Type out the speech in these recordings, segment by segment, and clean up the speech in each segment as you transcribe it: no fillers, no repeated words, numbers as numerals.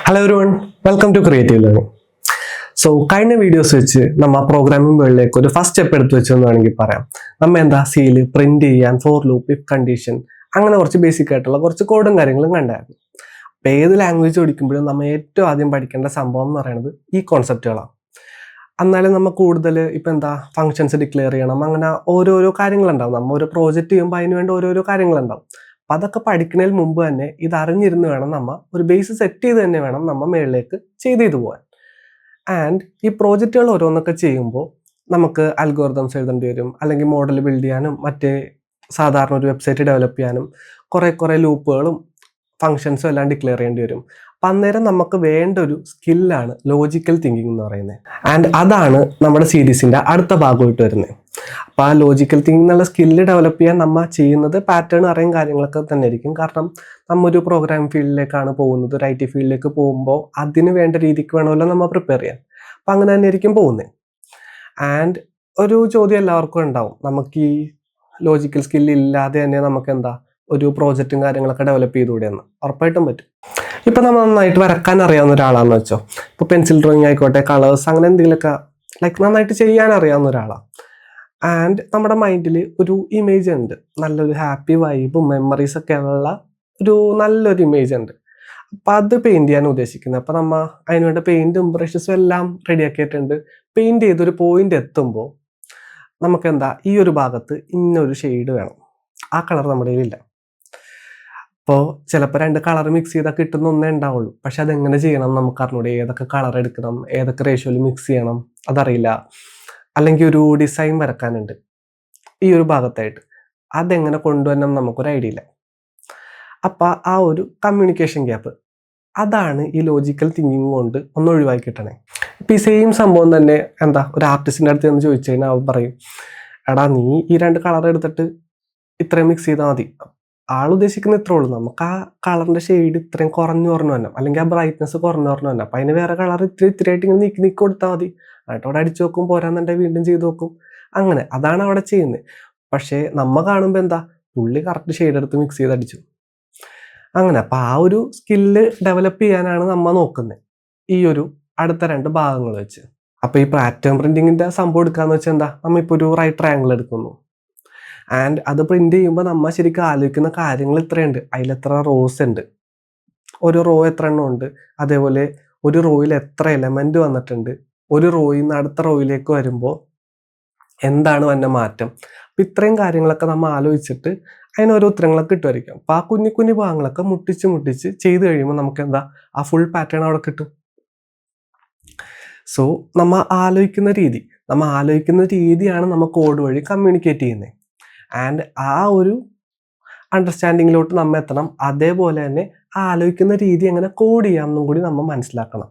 Hello everyone, welcome to creative learning. കഴിഞ്ഞ videos വെച്ച് നമ്മൾ പ്രോഗ്രാമിംഗ് വേൾഡിലേക്ക് ഒരു ഫസ്റ്റ് സ്റ്റെപ്പ് എടുത്ത് വെച്ചെന്ന് വേണമെങ്കിൽ പറയാം. നമ്മൾ എന്താ സിയിൽ പ്രിന്റ് ചെയ്യാൻ ഫോർ ലൂപ്പ്, ഇഫ് കണ്ടീഷൻ, അങ്ങനെ കുറച്ച് ബേസിക് ആയിട്ടുള്ള കുറച്ച് കോഡും കാര്യങ്ങളും കണ്ടായിരുന്നു. അപ്പോൾ ഏത് ലാംഗ്വേജ് പഠിക്കുമ്പോഴും നമ്മൾ ഏറ്റവും ആദ്യം പഠിക്കേണ്ട സംഭവം എന്ന് പറയുന്നത് ഈ കോൺസെപ്റ്റുകളാണ്. എന്നാലും നമ്മൾ കൂടുതൽ ഇപ്പം എന്താ ഫങ്ഷൻസ് ഡിക്ലെയർ ചെയ്യണം, അങ്ങനെ ഓരോരോ കാര്യങ്ങളുണ്ടാവും. നമ്മൾ ഒരു പ്രോജക്റ്റ് ചെയ്യുമ്പോൾ അതിന് വേണ്ടി ഓരോരോ കാര്യങ്ങളുണ്ടാവും. അപ്പം അതൊക്കെ പഠിക്കുന്നതിന് മുമ്പ് തന്നെ ഇത് അറിഞ്ഞിരുന്ന് വേണം നമ്മൾ ഒരു ബേസ് സെറ്റ് ചെയ്ത് തന്നെ വേണം നമ്മൾ മേളിലേക്ക് ചെയ്ത് പോകാൻ. ആൻഡ് ഈ പ്രോജക്റ്റുകൾ ഓരോന്നൊക്കെ ചെയ്യുമ്പോൾ നമുക്ക് അൽഗോരിതംസ് എഴുതേണ്ടി വരും, അല്ലെങ്കിൽ മോഡൽ ബിൽഡ് ചെയ്യാനും മറ്റേ സാധാരണ ഒരു വെബ്സൈറ്റ് ഡെവലപ്പ് ചെയ്യാനും കുറേ ലൂപ്പുകളും ഫങ്ഷൻസും എല്ലാം ഡിക്ലെയർ ചെയ്യേണ്ടി വരും. അപ്പം അന്നേരം നമുക്ക് വേണ്ട ഒരു സ്കില്ലാണ് ലോജിക്കൽ തിങ്കിങ് എന്ന് പറയുന്നത്. ആൻഡ് അതാണ് നമ്മുടെ സീരീസിൻ്റെ അടുത്ത ഭാഗമായിട്ട് വരുന്നത്. അപ്പോൾ ആ ലോജിക്കൽ തിങ്കിങ് എന്നുള്ള സ്കില്ല് ഡെവലപ്പ് ചെയ്യാൻ നമ്മൾ ചെയ്യുന്നത് പാറ്റേൺ അറിയും കാര്യങ്ങളൊക്കെ തന്നെ ആയിരിക്കും. കാരണം നമ്മൊരു പ്രോഗ്രാമിംഗ് ഫീൽഡിലേക്കാണ് പോകുന്നത്, ഒരു IT ഫീൽഡിലേക്ക് പോകുമ്പോൾ അതിന് വേണ്ട രീതിക്ക് വേണമല്ലോ നമ്മൾ പ്രിപ്പയർ ചെയ്യാൻ. അപ്പം അങ്ങനെ തന്നെ ആയിരിക്കും പോകുന്നത്. ആൻഡ് ഒരു ചോദ്യം എല്ലാവർക്കും ഉണ്ടാവും, നമുക്ക് ഈ ലോജിക്കൽ സ്കില്ല് ഇല്ലാതെ തന്നെ നമുക്ക് എന്താ ഒരു പ്രോജക്റ്റും കാര്യങ്ങളൊക്കെ ഡെവലപ്പ് ചെയ്തുകൂടെയെന്ന്. ഉറപ്പായിട്ടും പറ്റും. ഇപ്പം നമ്മൾ നന്നായിട്ട് വരക്കാൻ അറിയാവുന്ന ഒരാളാണെന്ന് വെച്ചോ, ഇപ്പോൾ പെൻസിൽ ഡ്രോയിങ് ആയിക്കോട്ടെ, കളേഴ്സ്, അങ്ങനെ എന്തെങ്കിലുമൊക്കെ നന്നായിട്ട് ചെയ്യാൻ അറിയാവുന്ന ഒരാളാണ്. ആൻഡ് നമ്മുടെ മൈൻഡിൽ ഒരു ഇമേജ് ഉണ്ട്, നല്ലൊരു ഹാപ്പി വൈബും മെമ്മറീസ് ഒക്കെ ഉള്ള ഒരു നല്ലൊരു ഇമേജ് ഉണ്ട്. അപ്പം അത് പെയിൻറ് ചെയ്യാൻ ഉദ്ദേശിക്കുന്നത്. അപ്പം നമ്മൾ അതിനുവേണ്ട പെയിൻറ്റും ബ്രഷസും എല്ലാം റെഡിയാക്കിയിട്ടുണ്ട്. പെയിൻറ് ചെയ്തൊരു പോയിന്റ് എത്തുമ്പോൾ നമുക്ക് എന്താ ഈ ഒരു ഭാഗത്ത് ഇന്നൊരു ഷെയ്ഡ് വേണം, ആ കളർ നമ്മുടെ കയ്യിലില്ല. അപ്പോൾ ചിലപ്പോൾ 2 കളർ മിക്സ് ചെയ്താൽ കിട്ടുന്ന ഒന്നേ ഉണ്ടാവുള്ളൂ. പക്ഷെ അതെങ്ങനെ ചെയ്യണം നമുക്ക് അറിഞ്ഞൂടെ, ഏതൊക്കെ കളർ എടുക്കണം, ഏതൊക്കെ റേഷ്യോയിൽ മിക്സ് ചെയ്യണം, അതറിയില്ല. അല്ലെങ്കിൽ ഒരു ഡിസൈൻ വരക്കാനുണ്ട് ഈ ഒരു ഭാഗത്തായിട്ട്, അതെങ്ങനെ കൊണ്ടുവരണം നമുക്കൊരു ഐഡിയ ഇല്ല. അപ്പം ആ ഒരു കമ്മ്യൂണിക്കേഷൻ ഗ്യാപ്പ്, അതാണ് ഈ ലോജിക്കൽ തിങ്കിങ് കൊണ്ട് ഒന്ന് ഒഴിവാക്കി കിട്ടണേ. ഇപ്പം ഈ സെയിം സംഭവം തന്നെ എന്താ ഒരു ആർട്ടിസ്റ്റിൻ്റെ അടുത്ത് എന്ന് ചോദിച്ചു കഴിഞ്ഞാൽ അവൻ പറയും, എടാ നീ ഈ 2 കളർ എടുത്തിട്ട് ഇത്രയും മിക്സ് ചെയ്താൽ മതി. ആൾ ഉദ്ദേശിക്കുന്നത് ഇത്രേ ഉള്ളൂ, നമുക്ക് ആ കളറിൻ്റെ ഷെയ്ഡ് ഇത്രയും കുറഞ്ഞു വരണം, അല്ലെങ്കിൽ ആ ബ്രൈറ്റ്നസ് കുറഞ്ഞു വരണം. അപ്പം അതിന് വേറെ കളർ ഇത്തിരി ഇങ്ങനെ നീക്കി കൊടുത്താൽ മതി. എന്നിട്ട് അവിടെ അടിച്ചു നോക്കും, പോരാന്നുണ്ടെങ്കിൽ വീണ്ടും ചെയ്ത് നോക്കും. അങ്ങനെ അതാണ് അവിടെ ചെയ്യുന്നത്. പക്ഷേ നമ്മൾ കാണുമ്പോൾ എന്താ പുള്ളി കറക്റ്റ് ഷെയ്ഡ് എടുത്ത് മിക്സ് ചെയ്ത് അടിച്ചു. അങ്ങനെ അപ്പം ആ ഒരു സ്കില്ല് ഡെവലപ്പ് ചെയ്യാനാണ് നമ്മൾ നോക്കുന്നത് ഈ ഒരു അടുത്ത 2 ഭാഗങ്ങൾ വെച്ച്. അപ്പോൾ ഈ പാറ്റേൺ പ്രിന്റിങ്ങിൻ്റെ സംഭവം എടുക്കാന്ന് വെച്ചാൽ എന്താ, നമ്മളിപ്പോൾ ഒരു റൈറ്റ് ട്രയാങ്കിൾ എടുക്കുന്നു. ആൻഡ് അത് പ്രിന്റ് ചെയ്യുമ്പോൾ നമ്മൾ ശരിക്കും ആലോചിക്കുന്ന കാര്യങ്ങൾ ഇത്രയുണ്ട്, അതിലെത്ര റോസ് ഉണ്ട്, ഒരു റോ എത്ര എണ്ണം ഉണ്ട്, അതേപോലെ ഒരു റോയിൽ എത്ര എലമെന്റ് വന്നിട്ടുണ്ട്, ഒരു റോയിൽ നിന്ന് അടുത്ത റോയിലേക്ക് വരുമ്പോൾ എന്താണ് വന്ന മാറ്റം. അപ്പം ഇത്രയും കാര്യങ്ങളൊക്കെ നമ്മൾ ആലോചിച്ചിട്ട് അതിനോരോ ഉത്തരങ്ങളൊക്കെ കിട്ടുമായിരിക്കും. അപ്പം ആ കുഞ്ഞു ഭാഗങ്ങളൊക്കെ മുട്ടിച്ച് ചെയ്ത് കഴിയുമ്പോൾ നമുക്ക് എന്താ ആ ഫുൾ പാറ്റേൺ അവിടെ കിട്ടും. നമ്മൾ ആലോചിക്കുന്ന രീതിയാണ് നമ്മൾ കോഡ് വഴി കമ്മ്യൂണിക്കേറ്റ് ചെയ്യുന്നത്. ആൻഡ് ആ ഒരു അണ്ടർസ്റ്റാൻഡിങ്ങിലോട്ട് നമ്മൾ എത്തണം. അതേപോലെ തന്നെ ആലോചിക്കുന്ന രീതി എങ്ങനെ കോഡ് ചെയ്യാമെന്നും കൂടി നമ്മൾ മനസ്സിലാക്കണം.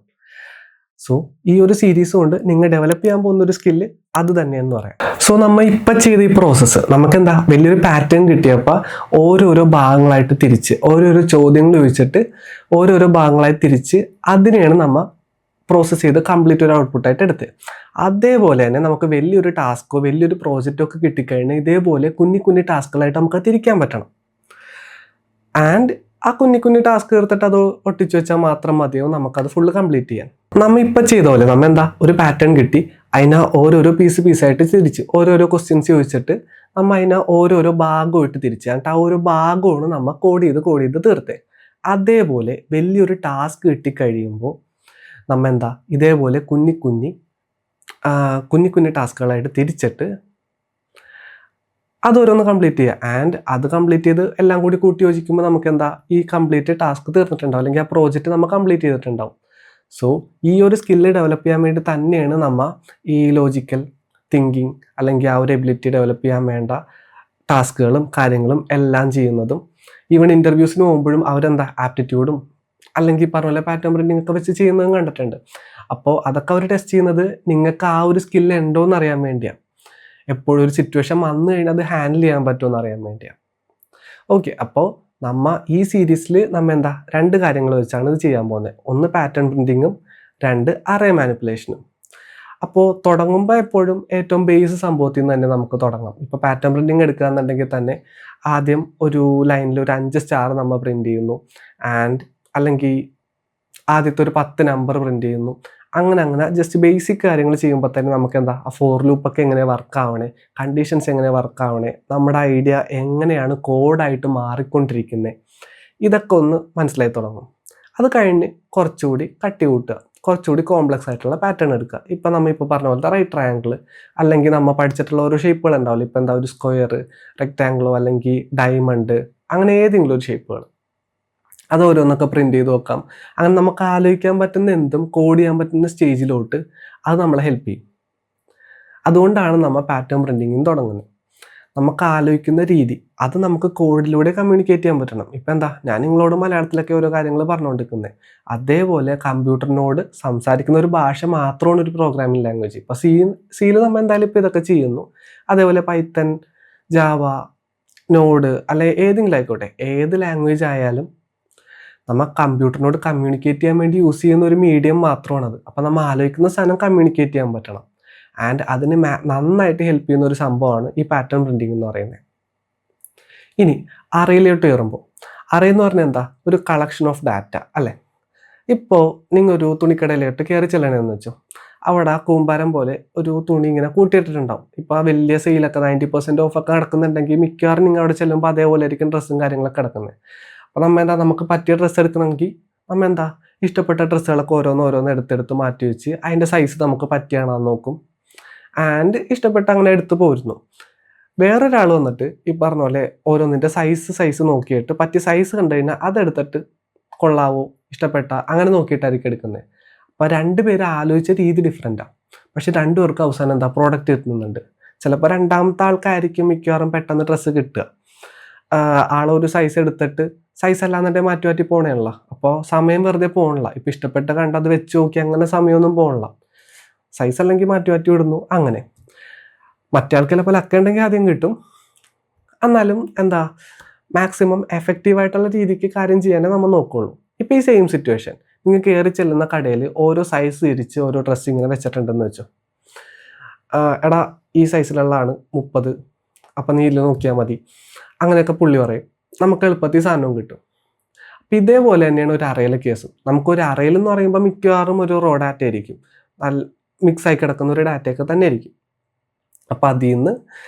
ഈ ഒരു സീരീസ് കൊണ്ട് നിങ്ങൾ ഡെവലപ്പ് ചെയ്യാൻ പോകുന്ന ഒരു സ്കില്ല് അത് തന്നെയെന്ന് പറയാം. നമ്മൾ ഇപ്പം ചെയ്ത ഈ പ്രോസസ്സ് നമുക്ക് എന്താ വലിയൊരു പാറ്റേൺ കിട്ടിയപ്പോൾ ഓരോരോ ഭാഗങ്ങളായിട്ട് തിരിച്ച് ഓരോരോ ചോദ്യങ്ങൾ ചോദിച്ചിട്ട് ഓരോരോ ഭാഗങ്ങളായി തിരിച്ച് അതിനെയാണ് നമ്മൾ പ്രോസസ്സ് ചെയ്ത് കംപ്ലീറ്റ് ഒരു ഔട്ട്പുട്ടായിട്ട് എടുത്ത്. അതേപോലെ തന്നെ നമുക്ക് വലിയൊരു ടാസ്കോ വലിയൊരു പ്രോജക്റ്റോ ഒക്കെ കിട്ടിക്കഴിഞ്ഞാൽ ഇതേപോലെ കുഞ്ഞു ടാസ്കുകളായിട്ട് നമുക്ക് തിരിക്കാൻ പറ്റണം. ആൻഡ് ആ കുഞ്ഞു ടാസ്ക് തീർത്തിട്ട് അത് ഒട്ടിച്ചു വെച്ചാൽ മാത്രം മതിയോ നമുക്കത് ഫുള്ള് കംപ്ലീറ്റ് ചെയ്യാൻ. നമ്മൾ ഇപ്പം ചെയ്ത പോലെ നമ്മൾ എന്താ ഒരു പാറ്റേൺ കിട്ടി, അതിനെ ഓരോരോ പീസായിട്ട് തിരിച്ച് ഓരോരോ ക്വസ്റ്റ്യൻസ് ചോദിച്ചിട്ട് നമ്മൾ അതിനെ ഓരോരോ ഭാഗമായിട്ട് തിരിച്ച്, എന്നിട്ട് ആ ഒരു ഭാഗമാണ് നമ്മൾ കോഡ് ചെയ്ത് തീർത്തേ. അതേപോലെ വലിയൊരു ടാസ്ക് കിട്ടിക്കഴിയുമ്പോൾ നമ്മൾ എന്താ ഇതേപോലെ കുഞ്ഞു ടാസ്കുകളായിട്ട് തിരിച്ചിട്ട് അതൊരോന്ന് കംപ്ലീറ്റ് ചെയ്യുക. ആൻഡ് അത് കംപ്ലീറ്റ് ചെയ്ത് എല്ലാം കൂടി കൂട്ടി യോജിക്കുമ്പോൾ നമുക്ക് എന്താ ഈ കംപ്ലീറ്റ് ടാസ്ക് തീർന്നിട്ടുണ്ടാവും, അല്ലെങ്കിൽ ആ പ്രോജക്റ്റ് നമ്മൾ കംപ്ലീറ്റ് ചെയ്തിട്ടുണ്ടാവും. ഈ ഒരു സ്കില്ല് ഡെവലപ്പ് ചെയ്യാൻ വേണ്ടി തന്നെയാണ് നമ്മൾ ഈ ലോജിക്കൽ തിങ്കിങ് അല്ലെങ്കിൽ ആ ഒരു എബിലിറ്റി ഡെവലപ്പ് ചെയ്യാൻ വേണ്ട ടാസ്കുകളും കാര്യങ്ങളും എല്ലാം ചെയ്യുന്നതും. ഈവൻ ഇൻ്റർവ്യൂസിന് പോകുമ്പോഴും അവരെന്താ ആപ്റ്റിറ്റ്യൂഡും അല്ലെങ്കിൽ പറഞ്ഞ പോലെ പാറ്റേൺ പ്രിന്റിംഗ് ഒക്കെ വെച്ച് ചെയ്യുന്നതും കണ്ടിട്ടുണ്ട്. അപ്പോൾ അതൊക്കെ അവർ ടെസ്റ്റ് ചെയ്യുന്നത് നിങ്ങൾക്ക് ആ ഒരു സ്കില്ല് ഉണ്ടോ എന്ന് അറിയാൻ വേണ്ടിയാണ്. എപ്പോഴും ഒരു സിറ്റുവേഷൻ വന്നു കഴിഞ്ഞാൽ അത് ഹാൻഡിൽ ചെയ്യാൻ പറ്റുമെന്ന് അറിയാൻ വേണ്ടിയാണ്. ഓക്കെ, അപ്പോൾ നമ്മൾ ഈ സീരീസിൽ നമ്മൾ എന്താ 2 കാര്യങ്ങൾ വെച്ചാണ് ഇത് ചെയ്യാൻ പോകുന്നത്. ഒന്ന് പാറ്റേൺ പ്രിന്റിങ്ങും, 2 അറേ മാനിപ്പുലേഷനും. അപ്പോൾ തുടങ്ങുമ്പോൾ എപ്പോഴും ഏറ്റവും ബേസ് സംഭവത്തിൽ നിന്ന് തന്നെ നമുക്ക് തുടങ്ങാം. ഇപ്പോൾ പാറ്റേൺ പ്രിന്റിങ് എടുക്കുകയെന്നുണ്ടെങ്കിൽ തന്നെ ആദ്യം ഒരു ലൈനിൽ ഒരു 5 സ്റ്റാർ നമ്മൾ പ്രിന്റ് ചെയ്യുന്നു. അല്ലെങ്കിൽ ആദ്യത്തെ ഒരു 10 നമ്പർ പ്രിന്റ് ചെയ്യുന്നു. അങ്ങനെ ജസ്റ്റ് ബേസിക് കാര്യങ്ങൾ ചെയ്യുമ്പോൾ തന്നെ നമുക്ക് എന്താ ആ ഫോർ ലൂപ്പൊക്കെ എങ്ങനെ വർക്ക് ആവണേ, കണ്ടീഷൻസ് എങ്ങനെ വർക്ക് ആവണേ, നമ്മുടെ ഐഡിയ എങ്ങനെയാണ് കോഡായിട്ട് മാറിക്കൊണ്ടിരിക്കുന്നത്, ഇതൊക്കെ ഒന്ന് മനസ്സിലായി തുടങ്ങും. അത് കഴിഞ്ഞ് കുറച്ചുകൂടി കട്ടി കൂട്ടുക, കുറച്ചുകൂടി കോംപ്ലക്സ് ആയിട്ടുള്ള പാറ്റേൺ എടുക്കുക. ഇപ്പം നമ്മളിപ്പോൾ പറഞ്ഞ പോലത്തെ റൈറ്റ് ട്രയാങ്കിൾ, അല്ലെങ്കിൽ നമ്മൾ പഠിച്ചിട്ടുള്ള ഓരോ ഷേപ്പുകൾ ഉണ്ടാവില്ല. ഇപ്പം എന്താ ഒരു സ്ക്വയർ, റെക്റ്റാങ്കിളോ അല്ലെങ്കിൽ ഡയമണ്ട്, അങ്ങനെ ഏതെങ്കിലും ഒരു ഷേപ്പുകൾ അത് ഓരോന്നൊക്കെ പ്രിന്റ് ചെയ്ത് നോക്കാം. അങ്ങനെ നമുക്ക് ആലോചിക്കാൻ പറ്റുന്ന എന്തും കോഡ് ചെയ്യാൻ പറ്റുന്ന സ്റ്റേജിലോട്ട് അത് നമ്മളെ ഹെൽപ്പ് ചെയ്യും. അതുകൊണ്ടാണ് നമ്മൾ പാറ്റേൺ പ്രിന്റിങ്ങിന് തുടങ്ങുന്നത്. നമുക്ക് ആലോചിക്കുന്ന രീതി അത് നമുക്ക് കോഡിലൂടെ കമ്മ്യൂണിക്കേറ്റ് ചെയ്യാൻ പറ്റണം. ഇപ്പം എന്താ ഞാൻ നിങ്ങളോട് മലയാളത്തിലൊക്കെ ഓരോ കാര്യങ്ങൾ പറഞ്ഞുകൊണ്ടിരിക്കുന്നത്, അതേപോലെ കമ്പ്യൂട്ടറിനോട് സംസാരിക്കുന്ന ഒരു ഭാഷ മാത്രമാണ് ഒരു പ്രോഗ്രാമിംഗ് ലാംഗ്വേജ്. ഇപ്പോൾ സിയിൽ നമ്മൾ എന്തായാലും ഇപ്പോൾ ഇതൊക്കെ ചെയ്യുന്നു. അതേപോലെ പൈത്തൺ, ജാവ, നോഡ് അല്ലെ ഏതെങ്കിലും ആയിക്കോട്ടെ, ഏത് ലാംഗ്വേജ് ആയാലും നമ്മൾ കമ്പ്യൂട്ടറിനോട് കമ്മ്യൂണിക്കേറ്റ് ചെയ്യാൻ വേണ്ടി യൂസ് ചെയ്യുന്ന ഒരു മീഡിയം മാത്രമാണത്. അപ്പം നമ്മൾ ആലോചിക്കുന്ന സാധനം കമ്മ്യൂണിക്കേറ്റ് ചെയ്യാൻ പറ്റണം. ആൻഡ് അതിന് നന്നായിട്ട് ഹെൽപ്പ് ചെയ്യുന്ന ഒരു സംഭവമാണ് ഈ പാറ്റേൺ പ്രിന്റിംഗ് എന്ന് പറയുന്നത്. ഇനി അറയിലോട്ട് കയറുമ്പോൾ, അറേ എന്ന് പറഞ്ഞാൽ എന്താ, ഒരു കളക്ഷൻ ഓഫ് ഡാറ്റ അല്ലേ. ഇപ്പോൾ നിങ്ങൾ ഒരു തുണിക്കടയിലോട്ട് കയറി ചെല്ലണമെന്ന് വെച്ചോ, അവിടെ ആ കൂമ്പാരം പോലെ ഒരു തുണി ഇങ്ങനെ കൂട്ടിയിട്ടിട്ടുണ്ടാവും. ഇപ്പോൾ ആ വലിയ സെയിലൊക്കെ 90% ഓഫൊക്കെ നടക്കുന്നുണ്ടെങ്കിൽ മിക്കവാറും നിങ്ങൾ അവിടെ ചെല്ലുമ്പോൾ അതേപോലെ ആയിരിക്കും ഡ്രസ്സും കാര്യങ്ങളൊക്കെ കിടക്കുന്നത്. അപ്പോൾ നമ്മൾ എന്താ, നമുക്ക് പറ്റിയ ഡ്രസ്സ് എടുക്കണമെങ്കിൽ നമ്മൾ എന്താ ഇഷ്ടപ്പെട്ട ഡ്രസ്സുകളൊക്കെ ഓരോന്ന് എടുത്തെടുത്ത് മാറ്റി വെച്ച് അതിൻ്റെ സൈസ് നമുക്ക് പറ്റിയാണെന്ന് നോക്കും. ആൻഡ് ഇഷ്ടപ്പെട്ട് അങ്ങനെ എടുത്ത് പോരുന്നു. വേറൊരാൾ വന്നിട്ട് ഈ പറഞ്ഞ പോലെ ഓരോന്നിൻ്റെ സൈസ് നോക്കിയിട്ട് പറ്റിയ സൈസ് കണ്ടു കഴിഞ്ഞാൽ അതെടുത്തിട്ട് കൊള്ളാവോ, ഇഷ്ടപ്പെട്ട അങ്ങനെ നോക്കിയിട്ടായിരിക്കും എടുക്കുന്നത്. അപ്പോൾ രണ്ടുപേരും ആലോചിച്ച രീതി ഡിഫറെൻറ്റാണ്. പക്ഷെ രണ്ടുപേർക്കും അവസാനം എന്താ പ്രോഡക്റ്റ് എത്തുന്നുണ്ട്. ചിലപ്പോൾ രണ്ടാമത്തെ ആൾക്കായിരിക്കും മിക്കവാറും പെട്ടെന്ന് ഡ്രസ്സ് കിട്ടുക. ആളൊരു സൈസ് എടുത്തിട്ട് സൈസ് അല്ലാന്നുണ്ടെങ്കിൽ മാറ്റി പോകണമല്ല. അപ്പോൾ സമയം വെറുതെ പോകണില്ല. ഇപ്പം ഇഷ്ടപ്പെട്ട കണ്ടത് വെച്ച് നോക്കി അങ്ങനെ സമയമൊന്നും പോകണില്ല. സൈസ് അല്ലെങ്കിൽ മാറ്റി വിടുന്നു. അങ്ങനെ മറ്റേ ആൾക്ക് ചിലപ്പോൾ ലക്ക ഉണ്ടെങ്കിൽ ആദ്യം കിട്ടും. എന്നാലും എന്താ മാക്സിമം എഫക്റ്റീവായിട്ടുള്ള രീതിക്ക് കാര്യം ചെയ്യാനേ നമ്മൾ നോക്കുള്ളൂ. ഇപ്പോൾ ഈ സെയിം സിറ്റുവേഷൻ നിങ്ങൾ കയറി ചെല്ലുന്ന കടയിൽ ഓരോ സൈസ് തിരിച്ച് ഓരോ ഡ്രസ്സ് ഇങ്ങനെ വെച്ചിട്ടുണ്ടെന്ന് വെച്ചോ. എടാ ഈ സൈസിലുള്ളതാണ് 30, അപ്പം നീ ഇതിൽ നോക്കിയാൽ മതി, അങ്ങനെയൊക്കെ പുള്ളി പറയും. നമുക്ക് എളുപ്പത്തിൽ സാധനവും കിട്ടും. അപ്പം ഇതേപോലെ തന്നെയാണ് ഒരു അറയിലെ കേസും. നമുക്കൊരു അറയിൽ എന്ന് പറയുമ്പോൾ മിക്കവാറും ഒരു റോ ഡാറ്റ ആയിരിക്കും, നല്ല മിക്സായി കിടക്കുന്ന ഒരു ഡാറ്റയൊക്കെ തന്നെ ആയിരിക്കും. അപ്പം അതിൽ നിന്ന്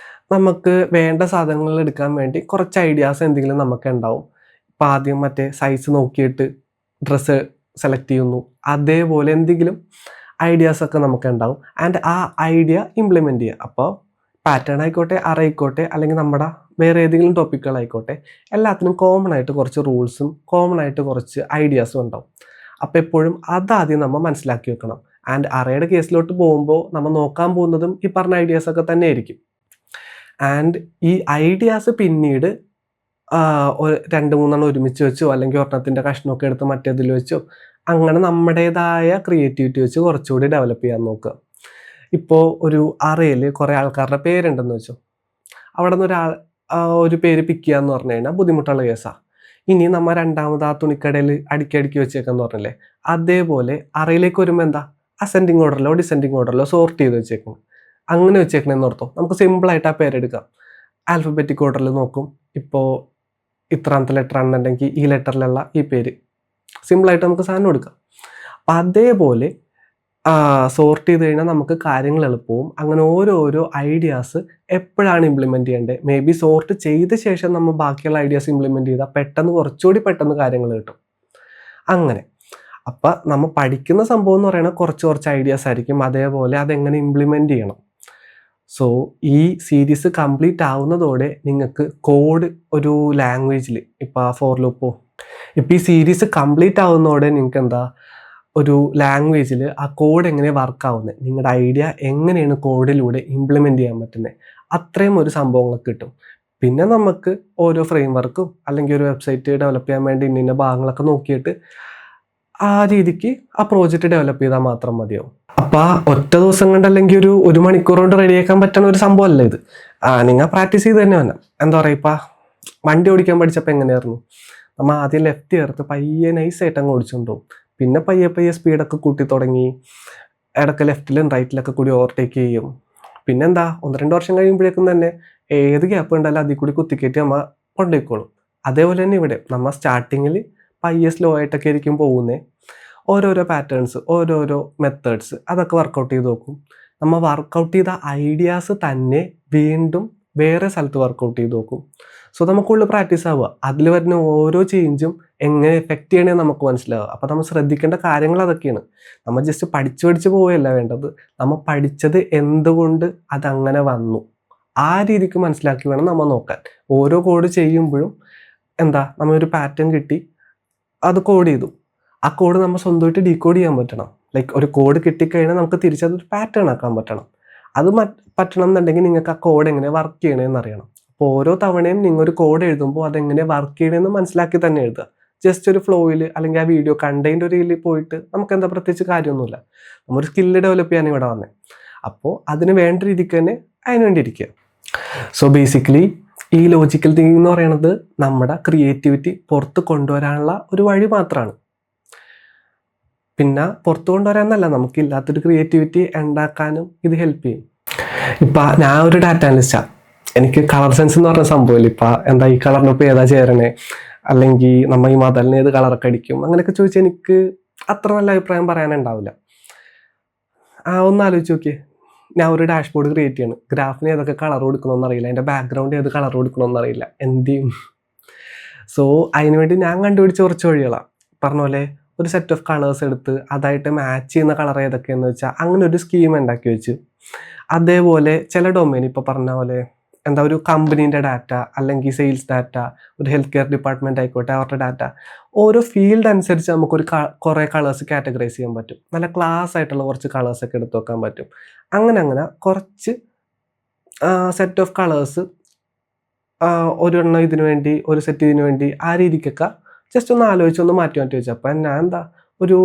നമുക്ക് വേണ്ട സാധനങ്ങൾ എടുക്കാൻ വേണ്ടി കുറച്ച് ഐഡിയാസ് എന്തെങ്കിലും നമുക്ക് ഉണ്ടാവും. ഇപ്പം ആദ്യം മറ്റേ സൈസ് നോക്കിയിട്ട് ഡ്രസ്സ് സെലക്ട് ചെയ്യുന്നു, അതേപോലെ എന്തെങ്കിലും ഐഡിയാസൊക്കെ നമുക്ക് ഉണ്ടാവും. ആൻഡ് ആ ഐഡിയ ഇംപ്ലിമെൻറ്റ് ചെയ്യുക. അപ്പോൾ പാറ്റേൺ ആയിക്കോട്ടെ, അറേ ആയിക്കോട്ടെ, അല്ലെങ്കിൽ നമ്മുടെ വേറെ ഏതെങ്കിലും ടോപ്പിക്കുകളായിക്കോട്ടെ, എല്ലാത്തിനും കോമൺ ആയിട്ട് കുറച്ച് റൂൾസും കോമൺ ആയിട്ട് കുറച്ച് ഐഡിയാസും ഉണ്ടാവും. അപ്പോൾ എപ്പോഴും അതാദ്യം നമ്മൾ മനസ്സിലാക്കി വെക്കണം. ആൻഡ് അറേയുടെ കേസിലോട്ട് പോകുമ്പോൾ നമ്മൾ നോക്കാൻ പോകുന്നതും ഈ പറഞ്ഞ ഐഡിയാസൊക്കെ തന്നെ ആയിരിക്കും. ആൻഡ് ഈ ഐഡിയാസ് പിന്നീട് 2-3 ഒരുമിച്ച് വെച്ചോ അല്ലെങ്കിൽ ഒരെണ്ണത്തിൻ്റെ കഷ്ണമൊക്കെ എടുത്ത് മറ്റേതിൽ വെച്ചോ അങ്ങനെ നമ്മുടേതായ ക്രിയേറ്റിവിറ്റി വെച്ച് കുറച്ചുകൂടി ഡെവലപ്പ് ചെയ്യാൻ നോക്കുക. ഇപ്പോൾ ഒരു അറയിൽ കുറേ ആൾക്കാരുടെ പേരുണ്ടെന്ന് വെച്ചോ, അവിടെ നിന്ന് ഒരു പേര് പിക്ക് ചെയ്യാന്ന് പറഞ്ഞു കഴിഞ്ഞാൽ ബുദ്ധിമുട്ടുള്ള കേസാണ്. ഇനി നമ്മൾ രണ്ടാമത് ആ തുണിക്കടയിൽ അടുക്കി വെച്ചേക്കെന്ന് പറഞ്ഞില്ലേ, അതേപോലെ അറയിലേക്ക് വരുമ്പോൾ എന്താ അസെൻഡിങ് ഓർഡറിലോ ഡിസെൻഡിങ് ഓർഡറിലോ സോർട്ട് ചെയ്ത് വെച്ചേക്കണം. അങ്ങനെ വെച്ചേക്കണമെന്ന് ഓർത്തോ, നമുക്ക് സിമ്പിളായിട്ട് ആ പേരെടുക്കാം. ആൽഫബറ്റിക് ഓർഡറിൽ നോക്കും, ഇപ്പോൾ ഇത്രാമത്തെ ലെറ്റർ ആണെന്നുണ്ടെങ്കിൽ ഈ ലെറ്ററിലുള്ള ഈ പേര് സിമ്പിളായിട്ട് നമുക്ക് സാധനം എടുക്കാം. അപ്പം അതേപോലെ സോർട്ട് ചെയ്ത് കഴിഞ്ഞാൽ നമുക്ക് കാര്യങ്ങൾ എളുപ്പവും. അങ്ങനെ ഓരോരോ ഐഡിയാസ് എപ്പോഴാണ് ഇംപ്ലിമെൻറ്റ് ചെയ്യേണ്ടത്, മേ ബി സോർട്ട് ചെയ്ത ശേഷം നമ്മൾ ബാക്കിയുള്ള ഐഡിയാസ് ഇംപ്ലിമെൻറ്റ് ചെയ്താൽ കുറച്ചുകൂടി പെട്ടെന്ന് കാര്യങ്ങൾ കിട്ടും. അങ്ങനെ അപ്പം നമ്മൾ പഠിക്കുന്ന സംഭവം എന്ന് പറയുന്നത് കുറച്ച് ഐഡിയാസ് ആയിരിക്കും, അതേപോലെ അതെങ്ങനെ ഇംപ്ലിമെൻറ്റ് ചെയ്യണം. സോ ഈ സീരീസ് കംപ്ലീറ്റ് ആവുന്നതോടെ നിങ്ങൾക്ക് കോഡ് ഒരു ലാംഗ്വേജിൽ ഇപ്പോൾ ഫോർ ലൂപ്പോ ഇപ്പോൾ ഈ സീരീസ് കംപ്ലീറ്റ് ആവുന്നതോടെ നിങ്ങൾക്ക് എന്താ ഒരു ലാംഗ്വേജിൽ ആ കോഡ് എങ്ങനെ വർക്ക് ആവുന്നത്, നിങ്ങളുടെ ഐഡിയ എങ്ങനെയാണ് കോഡിലൂടെ ഇംപ്ലിമെൻറ്റ് ചെയ്യാൻ പറ്റുന്നത്, അത്രയും ഒരു സംഭവങ്ങളൊക്കെ കിട്ടും. പിന്നെ നമുക്ക് ഓരോ ഫ്രെയിം വർക്കും അല്ലെങ്കിൽ ഒരു വെബ്സൈറ്റ് ഡെവലപ്പ് ചെയ്യാൻ വേണ്ടി ഇന്ന ഭാഗങ്ങളൊക്കെ നോക്കിയിട്ട് ആ രീതിക്ക് ആ പ്രോജക്റ്റ് ഡെവലപ്പ് ചെയ്താൽ മാത്രം മതിയാവും. അപ്പോൾ ആ ഒറ്റ ദിവസം കൊണ്ട് അല്ലെങ്കിൽ ഒരു മണിക്കൂർ കൊണ്ട് റെഡിയാക്കാൻ പറ്റുന്ന ഒരു സംഭവമല്ല ഇത്. നിങ്ങൾ പ്രാക്ടീസ് ചെയ്ത് തന്നെ വേണം. എന്താ പറയുക, ഇപ്പം വണ്ടി ഓടിക്കാൻ പഠിച്ചപ്പോൾ എങ്ങനെയായിരുന്നു, നമ്മൾ ആദ്യം ലെഫ്റ്റ് ചേർത്ത് പയ്യെ നൈസായിട്ട് അങ്ങ് ഓടിച്ചുകൊണ്ടുപോകും. പിന്നെ പയ്യെ സ്പീഡൊക്കെ കൂട്ടി തുടങ്ങി, ഇടയ്ക്ക് ലെഫ്റ്റിലും റൈറ്റിലൊക്കെ കൂടി ഓവർടേക്ക് ചെയ്യും. പിന്നെന്താ 1-2 വർഷം കഴിയുമ്പോഴേക്കും തന്നെ ഏത് ഗ്യാപ്പ് ഉണ്ടല്ലോ അതിൽ കൂടി കുത്തിക്കയറ്റി നമ്മൾ കൊണ്ടുപോയിക്കോളും. അതേപോലെ തന്നെ ഇവിടെ നമ്മൾ സ്റ്റാർട്ടിങ്ങിൽ പയ്യെ സ്ലോ ആയിട്ടൊക്കെ ആയിരിക്കും പോകുന്നത്. ഓരോരോ പാറ്റേൺസ്, ഓരോരോ മെത്തേഡ്സ് അതൊക്കെ വർക്കൗട്ട് ചെയ്ത് നോക്കും. നമ്മൾ വർക്കൗട്ട് ചെയ്ത ഐഡിയാസ് തന്നെ വീണ്ടും വേറെ സ്ഥലത്ത് വർക്കൗട്ട് ചെയ്ത് നോക്കും. സോ നമുക്കുള്ളിൽ പ്രാക്ടീസ് ആവുക. അതിൽ വരുന്ന ഓരോ ചേഞ്ചും എങ്ങനെ എഫക്റ്റ് ചെയ്യണമെന്ന് നമുക്ക് മനസ്സിലാവുക. അപ്പോൾ നമ്മൾ ശ്രദ്ധിക്കേണ്ട കാര്യങ്ങൾ അതൊക്കെയാണ്. നമ്മൾ ജസ്റ്റ് പഠിച്ച് പോവുകയല്ല വേണ്ടത്. നമ്മൾ പഠിച്ചത് എന്തുകൊണ്ട് അതങ്ങനെ വന്നു, ആ രീതിക്ക് മനസ്സിലാക്കി വേണം നമ്മൾ നോക്കാൻ. ഓരോ കോഡ് ചെയ്യുമ്പോഴും നമ്മളൊരു പാറ്റേൺ കിട്ടി, അത് കോഡ് ചെയ്തു. ആ കോഡ് നമ്മൾ സ്വന്തമായിട്ട് ഡീകോഡ് ചെയ്യാൻ പറ്റണം. ലൈക്ക് ഒരു കോഡ് കിട്ടിക്കഴിഞ്ഞാൽ നമുക്ക് തിരിച്ചതൊരു പാറ്റേൺ ആക്കാൻ പറ്റണം. അത് പറ്റണം എന്നുണ്ടെങ്കിൽ നിങ്ങൾക്ക് ആ കോഡ് എങ്ങനെ വർക്ക് ചെയ്യണമെന്ന് അറിയണം. അപ്പോൾ ഓരോ തവണയും നിങ്ങൾ ഒരു കോഡ് എഴുതുമ്പോൾ അതെങ്ങനെ വർക്ക് ചെയ്യണമെന്ന് മനസ്സിലാക്കി തന്നെ എഴുതുക. ജസ്റ്റ് ഒരു ഫ്ലോയിൽ അല്ലെങ്കിൽ ആ വീഡിയോ കണ്ടതിൻ്റെ ഒരു ഇതിൽ പോയിട്ട് നമുക്ക് പ്രത്യേകിച്ച് കാര്യമൊന്നുമില്ല. നമ്മൊരു സ്കില്ല് ഡെവലപ്പ് ചെയ്യാൻ ഇവിടെ വന്നത്. അപ്പോൾ അതിന് വേണ്ട രീതിക്ക് തന്നെ അതിന് വേണ്ടി ഇരിക്കുക. സോ ബേസിക്കലി ഈ ലോജിക്കൽ തിങ്കിങ് എന്ന് പറയുന്നത് നമ്മുടെ ക്രിയേറ്റിവിറ്റി പുറത്ത് കൊണ്ടുവരാനുള്ള ഒരു വഴി മാത്രമാണ്. പിന്നെ പുറത്ത് കൊണ്ടുവരാനല്ല, നമുക്കില്ലാത്തൊരു ക്രിയേറ്റിവിറ്റി ഉണ്ടാക്കാനും ഇത് ഹെൽപ്പ് ചെയ്യും. ഇപ്പം ഞാൻ ഒരു ഡാറ്റ അനലിസ്റ്റാണ്. എനിക്ക് കളർ സെൻസ് എന്ന് പറഞ്ഞ സംഭവമില്ല. ഇപ്പം ഈ കളറിനൊപ്പം ഏതാ ചേരണേ, അല്ലെങ്കിൽ നമ്മൾ ഈ മതലിന് ഏത് കളറൊക്കെ അടിക്കും, അങ്ങനെയൊക്കെ ചോദിച്ചാൽ എനിക്ക് അത്ര നല്ല അഭിപ്രായം പറയാനുണ്ടാവില്ല. ഒന്ന് ആലോചിച്ച് നോക്കിയേ, ഞാൻ ഒരു ഡാഷ്ബോർഡ് ക്രിയേറ്റ് ചെയ്യണം. ഗ്രാഫിന് ഏതൊക്കെ കളർ കൊടുക്കണമെന്ന് അറിയില്ല, അതിൻ്റെ ബാക്ക്ഗ്രൗണ്ട് ഏത് കളർ കൊടുക്കണമെന്ന് അറിയില്ല, എന്ത് ചെയ്യും? സോ അതിനുവേണ്ടി ഞാൻ കണ്ടുപിടിച്ച കുറച്ച് വഴികളാണ്. പറഞ്ഞ പോലെ ഒരു സെറ്റ് ഓഫ് കളേഴ്സ് എടുത്ത് അതായിട്ട് മാച്ച് ചെയ്യുന്ന കളർ ഏതൊക്കെയെന്ന് വെച്ചാൽ അങ്ങനെ ഒരു സ്കീം ഉണ്ടാക്കി വെച്ച്, അതേപോലെ ചില ഡൊമൈൻ ഇപ്പോൾ പറഞ്ഞ പോലെ ഒരു കമ്പനീൻ്റെ ഡാറ്റ, അല്ലെങ്കിൽ സെയിൽസ് ഡാറ്റ, ഒരു ഹെൽത്ത് കെയർ ഡിപ്പാർട്ട്മെൻറ്റ് ആയിക്കോട്ടെ അവരുടെ ഡാറ്റ, ഓരോ ഫീൽഡ് അനുസരിച്ച് നമുക്കൊരു കുറേ കളേഴ്സ് കാറ്റഗറൈസ് ചെയ്യാൻ പറ്റും. നല്ല ക്ലാസ് ആയിട്ടുള്ള കുറച്ച് കളേഴ്സൊക്കെ എടുത്ത് വെക്കാൻ പറ്റും. അങ്ങനെ കുറച്ച് സെറ്റ് ഓഫ് കളേഴ്സ്, ഒരെണ്ണം ഇതിനു വേണ്ടി, ഒരു സെറ്റ് ഇതിനു വേണ്ടി, ആ രീതിക്കൊക്കെ ജസ്റ്റ് ഒന്ന് ആലോചിച്ച് ഒന്ന് മാറ്റി വെച്ചു. അപ്പം ഞാൻ ഒരു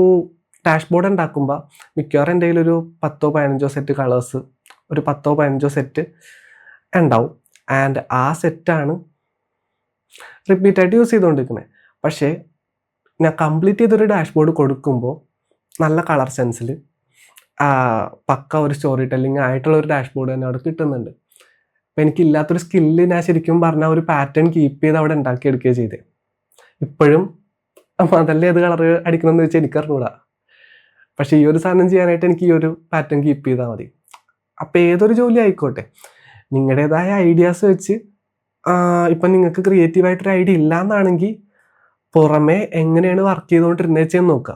ഡാഷ്ബോർഡ് ഉണ്ടാക്കുമ്പോൾ മിക്കവാറും എൻ്റെ കയ്യിലൊരു 10-15 സെറ്റ് കളേഴ്സ്, ഒരു 10-15 സെറ്റ് ഉണ്ടാവും. ആൻഡ് ആ സെറ്റാണ് റിപ്പീറ്റായിട്ട് യൂസ് ചെയ്തുകൊണ്ടിരിക്കുന്നത്. പക്ഷേ ഞാൻ കംപ്ലീറ്റ് ചെയ്തൊരു ഡാഷ്ബോർഡ് കൊടുക്കുമ്പോൾ നല്ല കളർ സെൻസിൽ പക്ക ഒരു സ്റ്റോറി ടെല്ലിങ് ആയിട്ടുള്ള ഒരു ഡാഷ്ബോർഡ് തന്നെ അവിടെ കിട്ടുന്നുണ്ട്. അപ്പം എനിക്കില്ലാത്തൊരു സ്കില്ല് ഞാൻ ശരിക്കും പറഞ്ഞാൽ ഒരു പാറ്റേൺ കീപ്പ് ചെയ്ത് അവിടെ ഉണ്ടാക്കിയെടുക്കുകയാണ് ചെയ്തത്. ഇപ്പോഴും അതല്ലേ ഏത് കളർ അടിക്കണമെന്ന് വെച്ചാൽ എനിക്കറിഞ്ഞൂടാ. പക്ഷേ ഈ ഒരു സാധനം ചെയ്യാനായിട്ട് എനിക്ക് ഈ ഒരു പാറ്റേൺ കീപ്പ് ചെയ്താൽ മതി. അപ്പം ഏതൊരു ജോലി ആയിക്കോട്ടെ, നിങ്ങളുടേതായ ഐഡിയാസ് വെച്ച് ഇപ്പം നിങ്ങൾക്ക് ക്രിയേറ്റീവായിട്ടൊരു ഐഡിയ ഇല്ലയെന്നാണെങ്കിൽ പുറമേ എങ്ങനെയാണ് വർക്ക് ചെയ്തുകൊണ്ടിരുന്നത് വെച്ചാൽ നോക്കുക.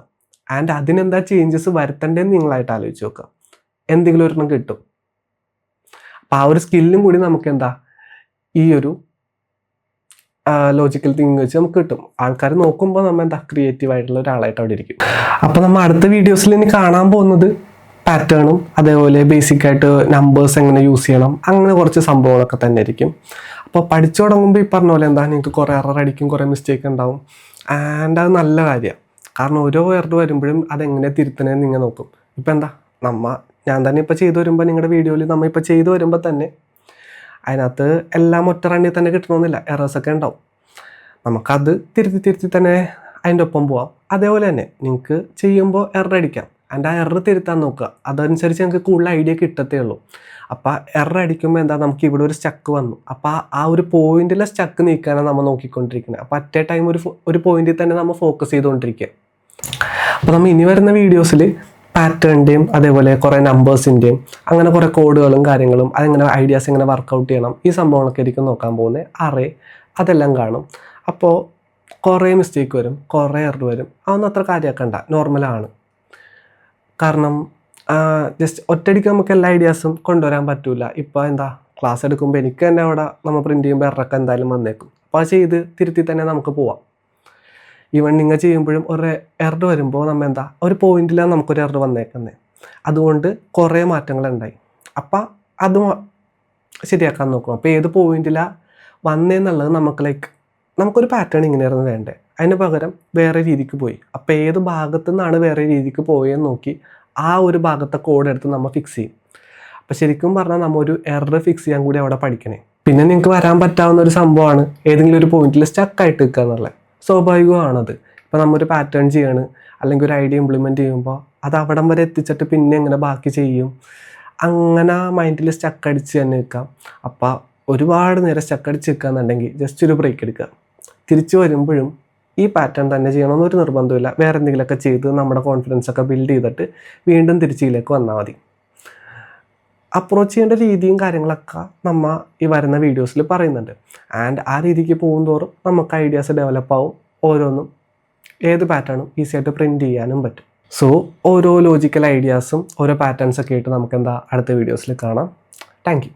ആൻഡ് അതിനെന്താ ചേഞ്ചസ് വരുത്തേണ്ടതെന്ന് നിങ്ങളായിട്ട് ആലോചിച്ച് നോക്കുക. എന്തെങ്കിലും ഒരെണ്ണം കിട്ടും. അപ്പം ആ ഒരു സ്കില്ലും കൂടി നമുക്ക് ഈ ഒരു ലോജിക്കൽ തിങ്കിങ് വെച്ച് നമുക്ക് കിട്ടും. ആൾക്കാർ നോക്കുമ്പോൾ നമ്മൾ ക്രിയേറ്റീവ് ആയിട്ടുള്ള ഒരാളായിട്ട് അവിടെ ഇരിക്കും. അപ്പോൾ നമ്മൾ അടുത്ത വീഡിയോസിൽ ഇനി കാണാൻ പോകുന്നത് പാറ്റേണും അതേപോലെ ബേസിക്കായിട്ട് നമ്പേഴ്സ് എങ്ങനെ യൂസ് ചെയ്യണം, അങ്ങനെ കുറച്ച് സംഭവങ്ങളൊക്കെ തന്നെ ആയിരിക്കും. അപ്പോൾ പഠിച്ചു തുടങ്ങുമ്പോൾ ഈ പറഞ്ഞ പോലെ നിങ്ങൾക്ക് കുറേ എറർ അടിക്കും, കുറേ മിസ്റ്റേക്ക് ഉണ്ടാവും. ആൻഡ് അത് നല്ല കാര്യമാണ്. കാരണം ഓരോ എറർ വരുമ്പോഴും അതെങ്ങനെ തിരുത്തണേന്ന് നിങ്ങൾ നോക്കും. ഇപ്പം ഞാൻ തന്നെ ഇപ്പോൾ ചെയ്തു വരുമ്പോൾ നിങ്ങളുടെ വീഡിയോയിൽ ഇപ്പോൾ ചെയ്തു വരുമ്പോൾ തന്നെ അതിനകത്ത് എല്ലാം ഒറ്റ റണ്ണിൽ തന്നെ കിട്ടണമെന്നില്ല, എറേഴ്സൊക്കെ ഉണ്ടാവും. നമുക്കത് തിരുത്തി തന്നെ അതിൻ്റെ ഒപ്പം പോവാം. അതേപോലെ തന്നെ നിങ്ങൾക്ക് ചെയ്യുമ്പോൾ എറർ അടിക്കാം. ആൻഡ് ആ എറർ തിരുത്താൻ നോക്കുക. അതനുസരിച്ച് നിങ്ങൾക്ക് കൂടുതൽ ഐഡിയ കിട്ടത്തേ ഉള്ളൂ. അപ്പോൾ എറർ അടിക്കുമ്പോൾ നമുക്ക് ഇവിടെ ഒരു സ്റ്റക്ക് വന്നു. അപ്പോൾ ആ ഒരു പോയിന്റിലെ സ്റ്റക്ക് നീക്കാനാണ് നമ്മൾ നോക്കിക്കൊണ്ടിരിക്കുന്നത്. അപ്പോൾ അറ്റ് എ ടൈം ഒരു പോയിന്റിൽ തന്നെ നമ്മൾ ഫോക്കസ് ചെയ്തുകൊണ്ടിരിക്കുക. അപ്പോൾ നമ്മൾ ഇനി വരുന്ന വീഡിയോസിൽ പാറ്റേണിൻ്റെയും അതേപോലെ കുറേ നമ്പേഴ്സിൻ്റെയും അങ്ങനെ കുറേ കോഡുകളും കാര്യങ്ങളും, അതെങ്ങനെ ഐഡിയാസ് എങ്ങനെ വർക്കൗട്ട് ചെയ്യണം, ഈ സംഭവങ്ങളൊക്കെ ആയിരിക്കും നോക്കാൻ പോകുന്നത്. അതെല്ലാം കാണും. അപ്പോൾ കുറേ മിസ്റ്റേക്ക് വരും, കുറേ എറർ വരും. അതൊന്നും അത്ര കാര്യമാക്കണ്ട, നോർമലാണ്. കാരണം ജസ്റ്റ് ഒറ്റയടിക്ക് നമുക്ക് എല്ലാ ഐഡിയാസും കൊണ്ടുവരാൻ പറ്റില്ല. ഇപ്പോൾ ക്ലാസ് എടുക്കുമ്പോൾ എനിക്ക് തന്നെ അവിടെ നമ്മൾ പ്രിൻറ്റ് ചെയ്യുമ്പോൾ എററൊക്കെ എന്തായാലും വന്നേക്കും. അപ്പോൾ അത് ചെയ്ത് തിരുത്തി തന്നെ നമുക്ക് പോവാം. ഈവൻ നിങ്ങൾ ചെയ്യുമ്പോഴും ഒരു എറർ വരുമ്പോൾ നമ്മൾ ഒരു പോയിന്റിലാണ് നമുക്കൊരു എറർ വന്നേക്കുന്നത്. അതുകൊണ്ട് കുറേ മാറ്റങ്ങളുണ്ടായി. അപ്പം അത് ശരിയാക്കാൻ നോക്കും. അപ്പോൾ ഏത് പോയിന്റിലാണ് വന്നേന്നുള്ളത് നമുക്കൊരു പാറ്റേൺ ഇങ്ങനെയായിരുന്നു വേണ്ടേ, അതിന് പകരം വേറെ രീതിക്ക് പോയി. അപ്പോൾ ഏത് ഭാഗത്തു നിന്നാണ് വേറെ രീതിക്ക് പോയെന്ന് നോക്കി ആ ഒരു ഭാഗത്തെ കോഡ് എടുത്ത് നമ്മൾ ഫിക്സ് ചെയ്യും. അപ്പോൾ ശരിക്കും പറഞ്ഞാൽ നമ്മൾ ഒരു എറർ ഫിക്സ് ചെയ്യാൻ കൂടി അവിടെ പഠിക്കണേ. പിന്നെ നിങ്ങൾക്ക് വരാൻ പറ്റാവുന്ന ഒരു സംഭവമാണ് ഏതെങ്കിലും ഒരു പോയിന്റിൽ സ്റ്റക്കായിട്ട് നിൽക്കുക എന്നുള്ളത്. സ്വാഭാവികമാണത്. ഇപ്പോൾ നമ്മൊരു പാറ്റേൺ ചെയ്യാണ്, അല്ലെങ്കിൽ ഒരു ഐഡിയ ഇംപ്ലിമെൻറ്റ് ചെയ്യുമ്പോൾ അത് അവിടം വരെ എത്തിച്ചിട്ട് പിന്നെ എങ്ങനെ ബാക്കി ചെയ്യും, അങ്ങനെ മൈൻഡിൽ സ്റ്റക്കടിച്ച് തന്നെ നിൽക്കാം. അപ്പോൾ ഒരുപാട് നേരം സ്റ്റക്കടിച്ച് നിൽക്കുക എന്നുണ്ടെങ്കിൽ ജസ്റ്റ് ഒരു ബ്രേക്ക് എടുക്കുക. തിരിച്ചു വരുമ്പോഴും ഈ പാറ്റേൺ തന്നെ ചെയ്യണമെന്നൊരു നിർബന്ധമില്ല. വേറെ എന്തെങ്കിലുമൊക്കെ ചെയ്ത് നമ്മുടെ കോൺഫിഡൻസ് ഒക്കെ ബിൽഡ് ചെയ്തിട്ട് വീണ്ടും തിരിച്ചിലേക്ക് വന്നാൽ മതി. അപ്രോച്ച് ചെയ്യേണ്ട രീതിയും കാര്യങ്ങളൊക്കെ നമ്മൾ ഈ വരുന്ന വീഡിയോസിൽ പറയുന്നുണ്ട്. ആൻഡ് ആ രീതിക്ക് പോകും തോറും നമുക്ക് ഐഡിയാസ് ഡെവലപ്പ് ആവും. ഓരോന്നും ഏത് പാറ്റേണും ഈസി ആയിട്ട് പ്രിൻറ്റ് ചെയ്യാനും പറ്റും. സോ ഓരോ ലോജിക്കൽ ഐഡിയാസും ഓരോ പാറ്റേൺസൊക്കെ ആയിട്ട് നമുക്ക് അടുത്ത വീഡിയോസിൽ കാണാം. Thank you.